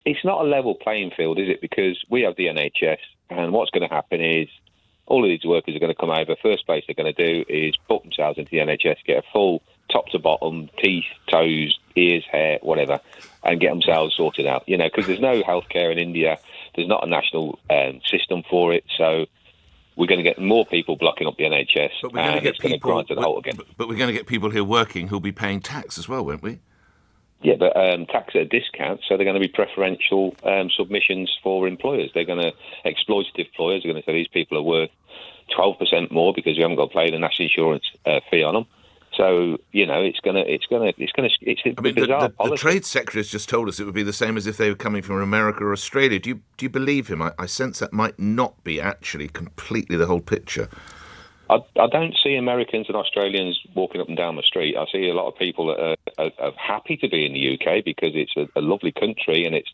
it's not a level playing field, is it? Because we have the NHS, and what's going to happen is all of these workers are going to come over. First place they're going to do is put themselves into the NHS, get a full top to bottom, teeth, toes, ears, hair, whatever, and get themselves sorted out. You know, because there's no healthcare in India. There's not a national system for it. So we're going to get more people blocking up the NHS, but we're going to get it's going to grind to the halt again. But we're going to get people here working who'll be paying tax as well, won't we? Yeah, but tax at a discount, so they're going to be preferential submissions for employers. They're going to exploitative employers are going to say these people are worth 12% more because you haven't got to pay the national insurance fee on them. So it's a bizarre policy. The Trade Secretary has just told us it would be the same as if they were coming from America or Australia. Do you believe him? I sense that might not be actually completely the whole picture. I don't see Americans and Australians walking up and down the street. I see a lot of people that are happy to be in the UK because it's a lovely country and it's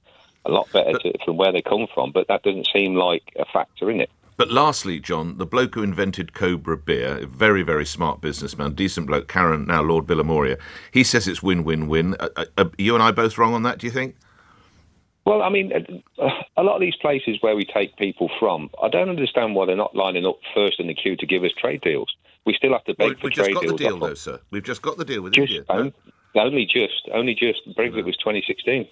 a lot better from where they come from, but that doesn't seem like a factor in it. But lastly, John, the bloke who invented Cobra beer, a very, very smart businessman, decent bloke, Karen, now Lord Villamoria, he says it's win-win-win. Are you and I both wrong on that, do you think? Well, I mean, a lot of these places where we take people from, I don't understand why they're not lining up first in the queue to give us trade deals. We still have to beg for trade deals. We've just got the deal, though, sir. We've just got the deal with India. Only just. Brexit was 2016,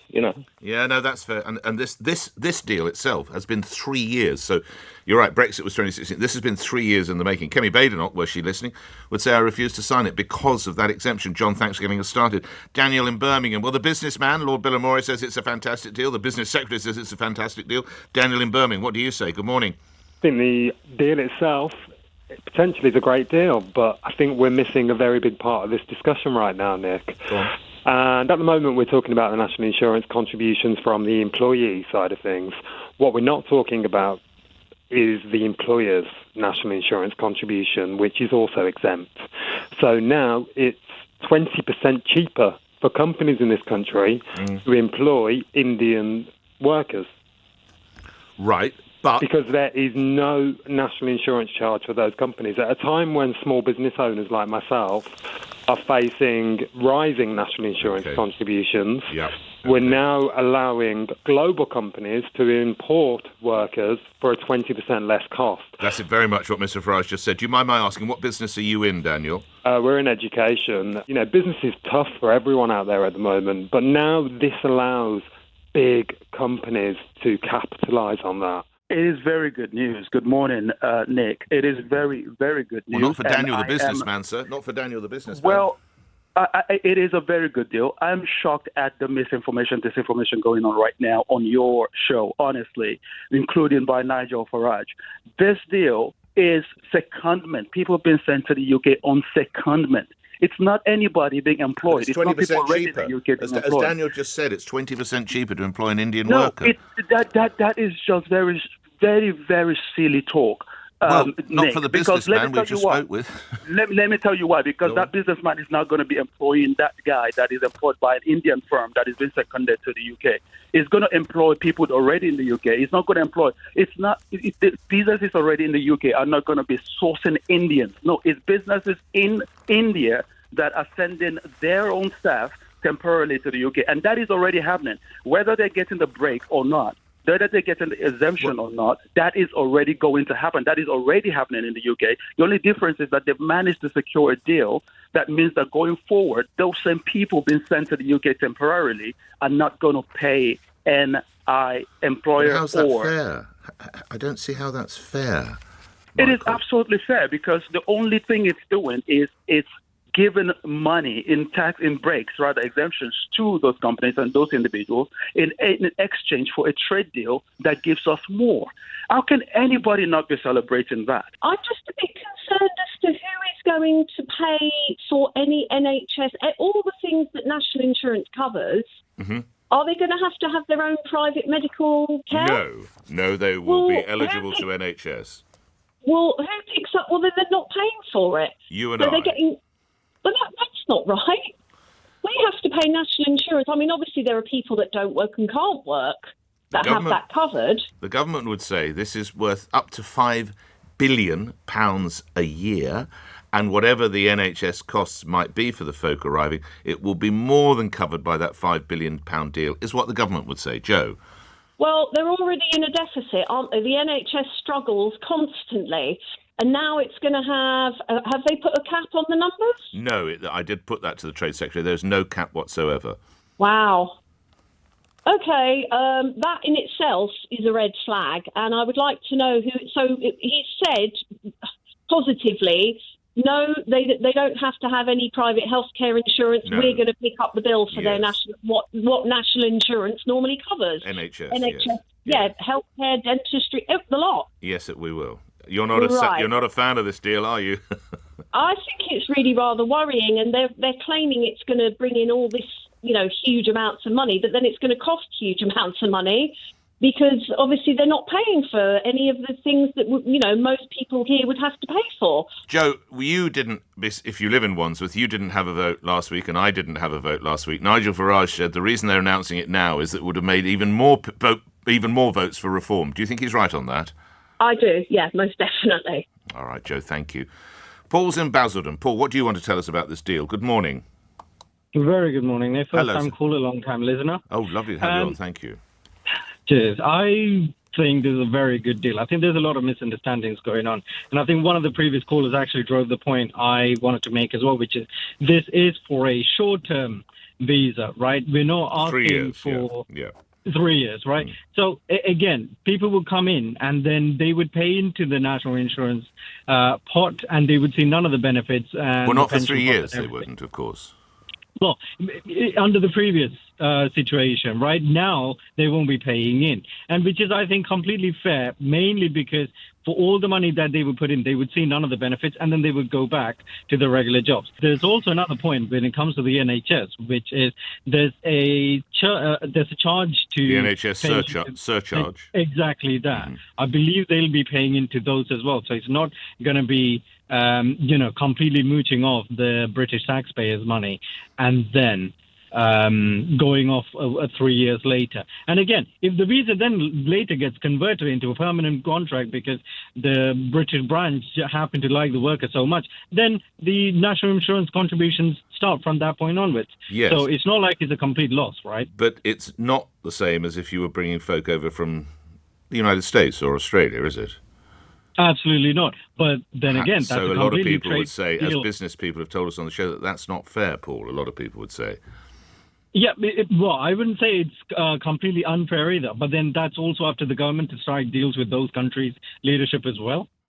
Yeah, no, that's fair. And this deal itself has been 3 years. So you're right, Brexit was 2016. This has been 3 years in the making. Kemi Badenoch, were she listening, would say I refuse to sign it because of that exemption. John, thanks for getting us started. Daniel in Birmingham. Well, the businessman, Lord Villamoria, says it's a fantastic deal. The business secretary says it's a fantastic deal. Daniel in Birmingham, what do you say? Good morning. I think the deal itself potentially is a great deal, but I think we're missing a very big part of this discussion right now, Nick. Go on. And at the moment, we're talking about the national insurance contributions from the employee side of things. What we're not talking about is the employer's national insurance contribution, which is also exempt. So now it's 20% cheaper for companies in this country to employ Indian workers. Right. But because there is no national insurance charge for those companies. At a time when small business owners like myself are facing rising national insurance contributions, we're now allowing global companies to import workers for a 20% less cost. That's very much what Mr. Farage just said. Do you mind my asking, what business are you in, Daniel? We're in education. Business is tough for everyone out there at the moment, but now this allows big companies to capitalise on that. It is very good news. Good morning, Nick. It is very, very good news. Well, not for Daniel the businessman, sir. Not for Daniel the businessman. Well, it is a very good deal. I'm shocked at the disinformation going on right now on your show, honestly, including by Nigel Farage. This deal is secondment. People have been sent to the UK on secondment. It's not anybody being employed. It's 20% cheaper. As Daniel just said, it's 20% cheaper to employ an Indian worker. That is just very, very, very silly talk. Well, not Nick, for the businessman we just spoke with. Let me tell you why. Because that businessman is not going to be employing that guy that is employed by an Indian firm that is being seconded to the UK. He's going to employ people already in the UK. He's not going to employ. The businesses already in the UK are not going to be sourcing Indians. No, it's businesses in India that are sending their own staff temporarily to the UK. And that is already happening. Whether they're getting the break or not, whether they get an exemption or not, that is already going to happen. That is already happening in the UK. The only difference is that they've managed to secure a deal that means that going forward, those same people being sent to the UK temporarily are not going to pay NI employer. But how's that fair? I don't see how that's fair. It is absolutely fair because the only thing it's doing is it's given money in exemptions to those companies and those individuals in exchange for a trade deal that gives us more. How can anybody not be celebrating that? I'm just a bit concerned as to who is going to pay for any NHS, all the things that national insurance covers. Mm-hmm. Are they going to have their own private medical care? No, they will be eligible to NHS. Well, who picks up? Well, then they're not paying for it. You and I. They're getting. But that's not right. We have to pay national insurance. I mean, obviously there are people that don't work and can't work that have that covered. The government would say this is worth up to £5 billion a year, And whatever the NHS costs might be for the folk arriving, it will be more than covered by that £5 billion deal, is what the government would say. Joe? Well, they're already in a deficit, aren't they? The NHS struggles constantly. And now it's going to have they put a cap on the numbers? No, I did put that to the Trade Secretary. There's no cap whatsoever. Wow. Okay, that in itself is a red flag, and I would like to know who. So he said positively, no, they don't have to have any private healthcare insurance. No. We're going to pick up the bill for their Yes. national what national insurance normally covers. NHS. Yeah, healthcare, dentistry, the lot. Yes, we will. You're not a fan of this deal, are you? I think it's really rather worrying, and they're claiming it's going to bring in all this, huge amounts of money, but then it's going to cost huge amounts of money because obviously they're not paying for any of the things that most people here would have to pay for. Joe, you didn't. If you live in Wandsworth, you didn't have a vote last week, and I didn't have a vote last week. Nigel Farage said the reason they're announcing it now is that it would have made even more votes for reform. Do you think he's right on that? I do, yeah, most definitely. All right, Joe, thank you. Paul's in Basildon. Paul, what do you want to tell us about this deal? Good morning. Very good morning. First Hello, time caller, long time listener. Oh, lovely to have you on. Thank you. Cheers. I think this is a very good deal. I think there's a lot of misunderstandings going on. And I think one of the previous callers actually drove the point I wanted to make as well, which is this is for a short-term visa, right? We're not asking 3 years, for... Yeah. 3 years, right? So, again, people would come in and then they would pay into the national insurance pot and they would see none of the benefits. And Well, not for pension 3 pot years, and they everything. wouldn't, of course. Well, under the previous situation, right now they won't be paying in, and which is, I think, completely fair, mainly because for all the money that they would put in, they would see none of the benefits, and then they would go back to the regular jobs. There's also another point when it comes to the NHS, which is there's a charge to The NHS surcharge. Exactly that. I believe they'll be paying into those as well. So it's not going to be completely mooching off the British taxpayers' money and then going off 3 years later. And again, if the visa then later gets converted into a permanent contract because the British branch happen to like the worker so much, then the national insurance contributions start from that point onwards. Yes. So it's not like it's a complete loss, right? But it's not the same as if you were bringing folk over from the United States or Australia, is it? Absolutely not. But then again, that's so a lot of people would trade say, deal. as business people have told us on the show, that that's not fair, Paul. A lot of people would say. Yeah, well, I wouldn't say it's completely unfair either, but then that's also up to the government to strike deals with those countries' leadership as well.